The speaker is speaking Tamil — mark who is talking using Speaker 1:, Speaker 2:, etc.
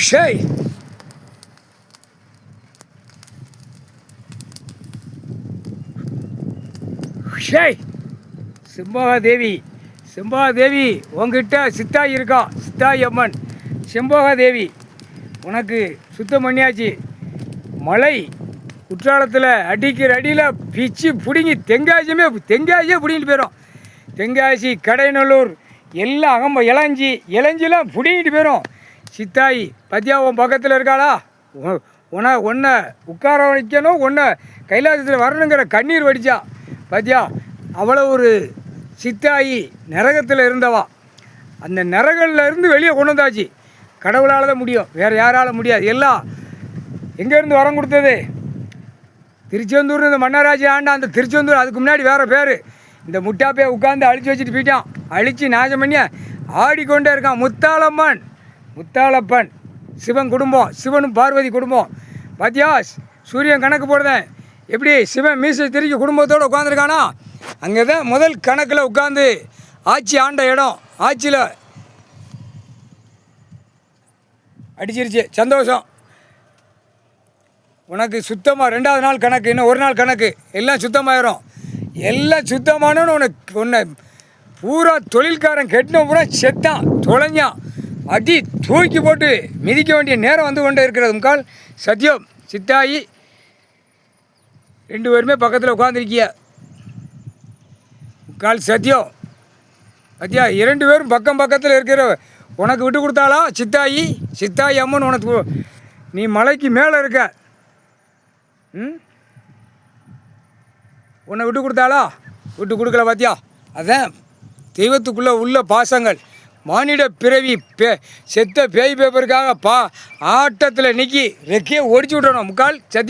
Speaker 1: ஷேய் ஷேய் செம்போகாதேவி செம்போகாதேவி உங்ககிட்ட சித்தாய் இருக்கா, சித்தாய் அம்மன் செம்போகாதேவி உனக்கு சுத்தம் பண்ணியாச்சு. மழை குற்றாலத்தில் அடிக்கிற அடியில் பிச்சு பிடுங்கி தென்காசியே பிடிங்கிட்டு போயிடும். தென்காசி கடைநல்லூர் எல்லாம் அகம்ப இளஞ்சிலாம் பிடிங்கிட்டு போயிடும். சித்தாய் பத்தியா உன் பக்கத்தில் இருக்காளா? உன்னை உட்கார வைக்கணும், உன்னை கைலாசத்தில் வரணுங்கிற கண்ணீர் வடித்தா பத்தியா. அவ்வளோ ஒரு சித்தாயி நரகத்தில் இருந்தவா. அந்த நரகத்தில் இருந்து வெளியே கொண்டு வந்தாச்சு. கடவுளால் தான் முடியும், வேறு யாரால் முடியாது. எல்லாம் எங்கேருந்து வரம் கொடுத்தது? திருச்செந்தூர். இந்த மன்னராஜி ஆண்டா அந்த திருச்செந்தூர். அதுக்கு முன்னாடி வேறு பேர். இந்த முட்டாப்பையை உட்காந்து அழித்து வச்சுட்டு போயிட்டான். அழித்து நாசம் பண்ணி ஆடிக்கொண்டே இருக்கான். முத்தாளம்மன், முத்தாளப்பன், சிவன் குடும்பம், சிவனும் பார்வதி குடும்பம். பாத்தியா சூரியன் கணக்கு போடுதேன் எப்படி சிவன் மீசை திருக்கி குடும்பத்தோடு உட்காந்துருக்கானா? அங்கே தான் முதல் கணக்கில் உட்காந்து ஆட்சி ஆண்ட இடம். ஆட்சியில் அடிச்சிருச்சு. சந்தோஷம். உனக்கு சுத்தமாக 2வது நாள் கணக்கு, இன்னும் ஒரு நாள் கணக்கு, எல்லாம் சுத்தமாயிரும். எல்லாம் சுத்தமானு உன்னை பூரா தொழில்காரன் கெட்டின பூரா செத்தான், தொலைஞ்சான். அடி தூக்கி போட்டு மிதிக்க வேண்டிய நேரம் வந்து கொண்டே இருக்கிறது. முக்கால் சத்தியம் சித்தாயி 2 பேருமே பக்கத்தில் உட்காந்துருக்கிய. முக்கால் சத்தியம் பத்தியா. 2 பேரும் பக்கத்தில் இருக்கிற உனக்கு விட்டு கொடுத்தாளா சித்தாயி? சித்தாயி அம்மன் உனக்கு நீ மலைக்கு மேலே இருக்க. உன்னை விட்டு கொடுத்தாளா? விட்டு கொடுக்கல பாத்தியா. அதான் தெய்வத்துக்குள்ளே உள்ள பாசங்கள். மானிட பிறவி செத்த பேய் பேப்பருக்காக ஆட்டத்தில் நிற்கி ரெக்கையை ஒடிச்சு விட்டணும். முக்கால் சத்தியம்.